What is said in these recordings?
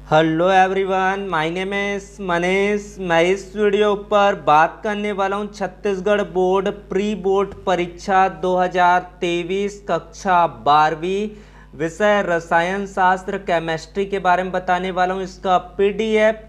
Hello everyone, my name is Manish. मैं इस video पर बात करने वाला हूं छत्तीसगढ़ बोर्ड प्री बोर्ड परीक्षा 2023 कक्षा 12वीं विषय रसायन शास्त्र केमिस्ट्री के बारे में बताने वाला हूं। इसका पीडीएफ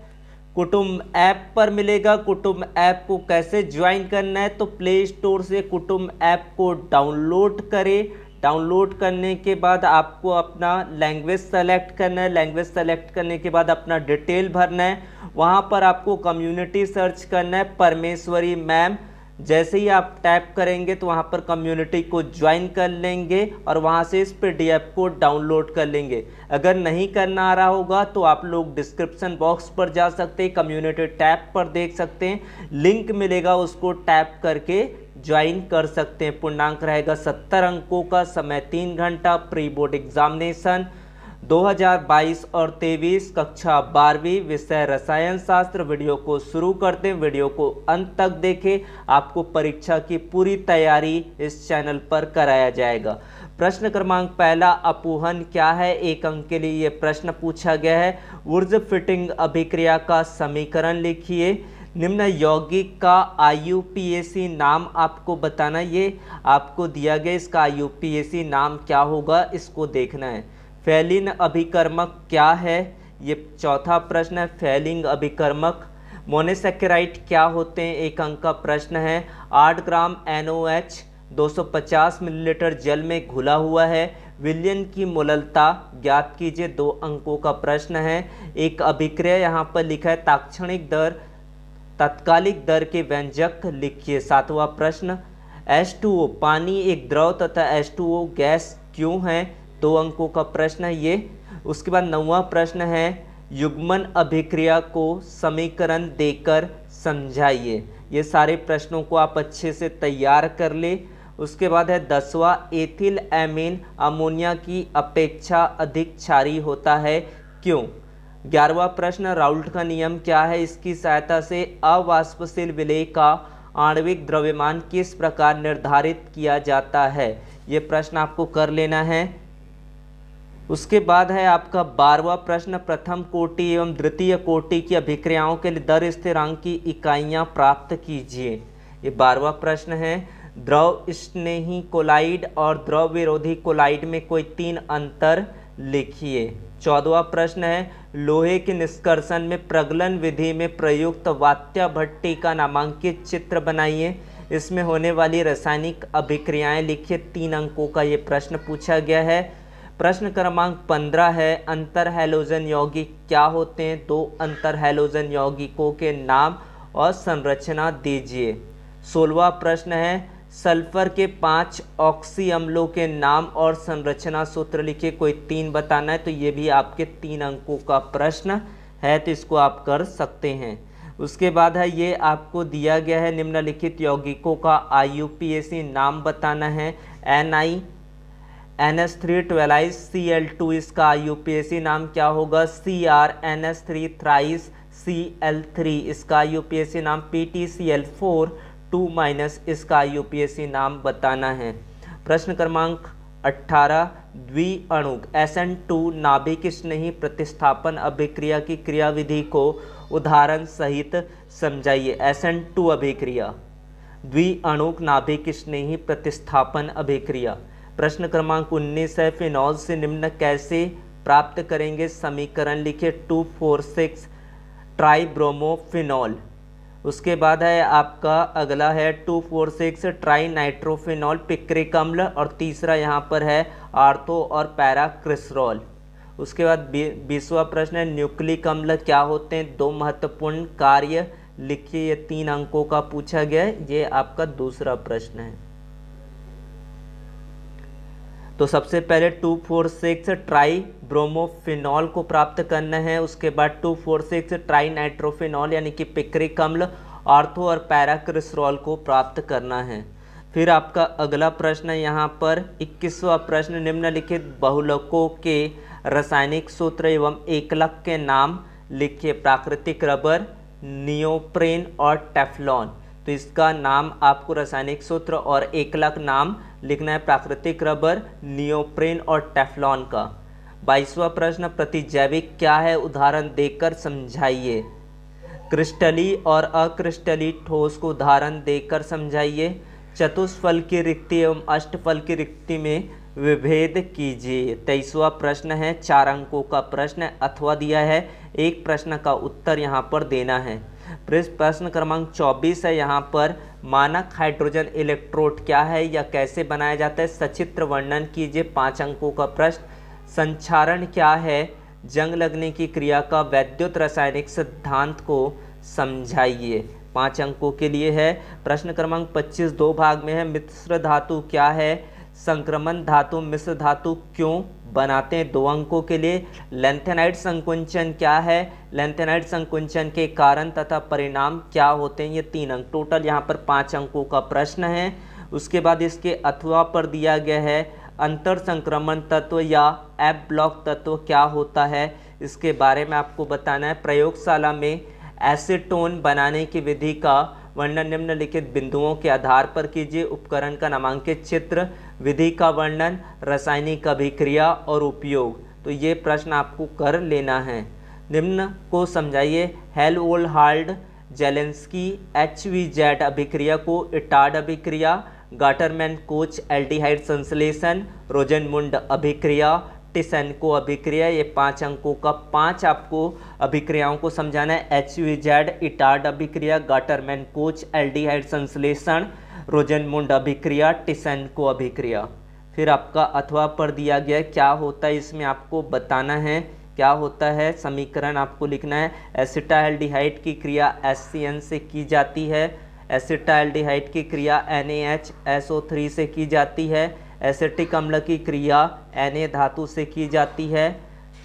कुटुंब ऐप पर मिलेगा। कुटुंब ऐप को कैसे ज्वाइन करना है, तो प्ले स्टोर से कुटुंब ऐप को डाउनलोड करें। डाउनलोड करने के बाद आपको अपना लैंग्वेज सेलेक्ट करना है। लैंग्वेज सेलेक्ट करने के बाद अपना डिटेल भरना है। वहाँ पर आपको कम्युनिटी सर्च करना है परमेश्वरी मैम। जैसे ही आप टैप करेंगे तो वहाँ पर कम्युनिटी को ज्वाइन कर लेंगे और वहाँ से इस पीडीएफ को डाउनलोड कर लेंगे। अगर नहीं करना आ रहा होगा तो आप लोग डिस्क्रिप्शन बॉक्स पर जा सकते हैं, कम्युनिटी टैब पर देख सकते हैं, लिंक मिलेगा, उसको टैप करके ज्वाइन कर सकते हैं। पूर्णांक रहेगा 70 अंकों का, समय 3 घंटा। प्री बोर्ड एग्जामिनेशन 2022 और 23 कक्षा 12वीं विषय रसायन शास्त्र। वीडियो को शुरू करते हैं, वीडियो को अंत तक देखें। आपको परीक्षा की पूरी तैयारी इस चैनल पर कराया जाएगा। प्रश्न क्रमांक पहला, अपूहन क्या है? 1 अंक के लिए यह प्रश्न पूछा गया है। ऊर्जा फिटिंग अभिक्रिया का समीकरण लिखिए। निम्न यौगिक का आईयूपीएसी नाम आपको बताना। ये आपको दिया गया, इसका आईयूपीएसी नाम क्या होगा इसको देखना है। फैलिन अभिकर्मक क्या है? ये चौथा प्रश्न है। फैलिंग अभिकर्मक। मोनोसैकेराइड क्या होते हैं? 1 अंक का प्रश्न है। 8 ग्राम NOH 250 मिलीलीटर जल में घुला हुआ है। विलयन की मोललता ज्ञात कीजिए। 2 अंकों का प्रश्न है। एक अभिक्रिया यहाँ पर लिखा है तात्क्षणिक दर, तात्कालिक दर के व्यंजक लिखिए। 7वां प्रश्न, H2O पानी एक द्रव तथा H2O गैस क्यों है? 2 अंकों का प्रश्न है ये। उसके बाद 9वां प्रश्न है, युग्मन अभिक्रिया को समीकरण देकर समझाइए। ये सारे प्रश्नों को आप अच्छे से तैयार कर ले। उसके बाद है 10वां, एथिल एमीन अमोनिया की अपेक्षा अधिक क्षारीय होता है, क्यों? 11वां प्रश्न, राउल्ट का नियम क्या है? इसकी सहायता से अवाष्पशील विलेय का आणविक द्रव्यमान किस प्रकार निर्धारित किया जाता है? ये प्रश्न आपको कर लेना है। उसके बाद है आपका 12वां प्रश्न, प्रथम कोटि एवं द्वितीय कोटि की अभिक्रियाओं के लिए दर स्थिरांक की इकाइयां प्राप्त कीजिए। ये 12वां प्रश्न है। द्रव स्नेही कोलाइड और द्रव विरोधी कोलाइड में कोई 3 अंतर लिखिए। 14वां प्रश्न है, लोहे के निष्कर्षण में प्रगलन विधि में प्रयुक्त वात्या भट्टी का नामांकित चित्र बनाइए। इसमें होने वाली रासायनिक अभिक्रियाएं लिखिए। 3 अंकों का ये प्रश्न पूछा गया है। प्रश्न क्रमांक 15 है, अंतर हैलोजन यौगिक क्या होते हैं? 2 अंतर हैलोजन यौगिकों के नाम और संरचना दीजिए। 16वां प्रश्न है, सल्फर के 5 ऑक्सी अम्लों के नाम और संरचना सूत्र लिखिए। कोई 3 बताना है, तो ये भी आपके 3 अंकों का प्रश्न है, तो इसको आप कर सकते हैं। उसके बाद है, ये आपको दिया गया है, निम्नलिखित यौगिकों का IUPAC नाम बताना है। NiNH3 इसका IUPAC नाम क्या होगा? CrNH3 थ्राइस Cl3 इसका IUPAC नाम। PTCl4 2- इसका IUPAC नाम बताना है। प्रश्न क्रमांक 18, द्विअणुक SN2 नाभिक स्नेही प्रतिस्थापन अभिक्रिया की क्रियाविधि को उदाहरण सहित समझाइए। SN2 अभिक्रिया, द्विअणुक नाभिक स्नेही प्रतिस्थापन अभिक्रिया। प्रश्न क्रमांक 19 है, फिनॉल से निम्न कैसे प्राप्त करेंगे? समीकरण लिखिए। 2,4,6 ट्राइब्रोमोफिनॉल। उसके बाद है आपका अगला है 2,4,6 ट्राई नाइट्रोफिनॉल पिक्रिक अम्ल, और तीसरा यहाँ पर है आर्थो और पैराक्रिसरॉल। उसके बाद 20वां प्रश्न है, न्यूक्लिक अम्ल क्या होते हैं? 2 महत्वपूर्ण कार्य लिखिए। ये 3 अंकों का पूछा गया है। ये आपका दूसरा प्रश्न है। तो सबसे पहले 2,4,6 ट्राई ब्रोमोफिनॉल को प्राप्त करना है। उसके बाद 2,4,6 ट्राई नाइट्रोफिनॉल यानी कि पिक्रिक अम्ल, आर्थो और पैराक्रिसरॉल को प्राप्त करना है। फिर आपका अगला प्रश्न है यहाँ पर 21वां प्रश्न, निम्नलिखित बहुलकों के रासायनिक सूत्र एवं एकलक के नाम लिखिए। प्राकृतिक रबर, नियोप्रेन और टेफ्लॉन। तो इसका नाम आपको रासायनिक सूत्र और एकलक नाम लिखना है। प्राकृतिक रबर, नियोप्रेन और टेफ्लॉन का। 22वां प्रश्न, प्रतिजैविक क्या है, उदाहरण देकर समझाइए। क्रिस्टली और अक्रिस्टली ठोस को उदाहरण देकर समझाइए। चतुष्फल की रिक्ति एवं अष्टफल की रिक्ति में विभेद कीजिए। 23वां प्रश्न है, 4 अंकों का प्रश्न अथवा दिया है, एक प्रश्न का उत्तर यहाँ पर देना है। प्रश्न क्रमांक 24 है, यहाँ पर मानक हाइड्रोजन इलेक्ट्रोड क्या है या कैसे बनाया जाता है, सचित्र वर्णन कीजिए। 5 अंकों का प्रश्न, संक्षारण क्या है, जंग लगने की क्रिया का वैद्युत रासायनिक सिद्धांत को समझाइए। 5 अंकों के लिए है। प्रश्न क्रमांक 25 2 भाग में है, मिश्र धातु क्या है, संक्रमण धातु मिश्र धातु क्यों बनाते हैं, 2 अंकों के लिए। लैंथेनाइड संकुंचन क्या है, लैंथेनाइड संकुंचन के कारण तथा परिणाम क्या होते हैं, ये 3 अंक। टोटल यहाँ पर 5 अंकों का प्रश्न है। उसके बाद इसके अथवा पर दिया गया है, अंतर संक्रमण तत्व या एफ ब्लॉक तत्व क्या होता है, इसके बारे में आपको बताना है। प्रयोगशाला में एसीटोन बनाने की विधि का वर्णन निम्नलिखित बिंदुओं के आधार पर कीजिए। उपकरण का नामांकित चित्र, विधि का वर्णन, रासायनिक अभिक्रिया और उपयोग। तो ये प्रश्न आपको कर लेना है। निम्न को समझाइए। हेल्महोल्ट्ज़ जेलेंस्की HVZ अभिक्रिया को इटार्ड अभिक्रिया, गाटरमैन कोच एल्डिहाइड संश्लेषण, रोज़नमुंड अभिक्रिया, टिसेनको अभिक्रिया। ये 5 अंकों का 5 आपको अभिक्रियाओं को समझाना है। HVZ इटार्ड अभिक्रिया, गाटरमैन कोच एल्डिहाइड संश्लेषण, रोज़नमुंड अभिक्रिया, टिसेनको अभिक्रिया। फिर आपका अथवा पर दिया गया क्या होता है, इसमें आपको बताना है क्या होता है। समीकरण आपको लिखना है। एसिटाल्डिहाइड की क्रिया HCN से की जाती है, एसिटाल्डिहाइड की क्रिया NaHSO3 से की जाती है, एसिटिक अम्ल की क्रिया Na धातु से की जाती है।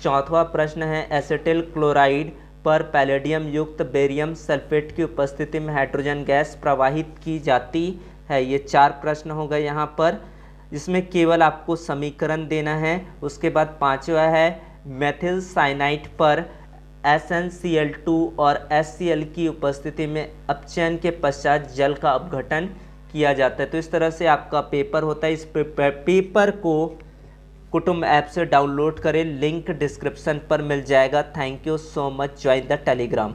4वां प्रश्न है, एसिटिल क्लोराइड पर पैलेडियम युक्त बेरियम सल्फेट की उपस्थिति में हाइड्रोजन गैस प्रवाहित की जाती है। ये 4 प्रश्न हो गए यहाँ पर, जिसमें केवल आपको समीकरण देना है। उसके बाद 5वां है, मेथिल साइनाइड पर SnCl2 और HCl की उपस्थिति में अपचयन के पश्चात जल का अपघटन किया जाता है। तो इस तरह से आपका पेपर होता है। इस पेपर को कुटुंब ऐप से डाउनलोड करें, लिंक डिस्क्रिप्शन पर मिल जाएगा। Thank you so much, join the Telegram.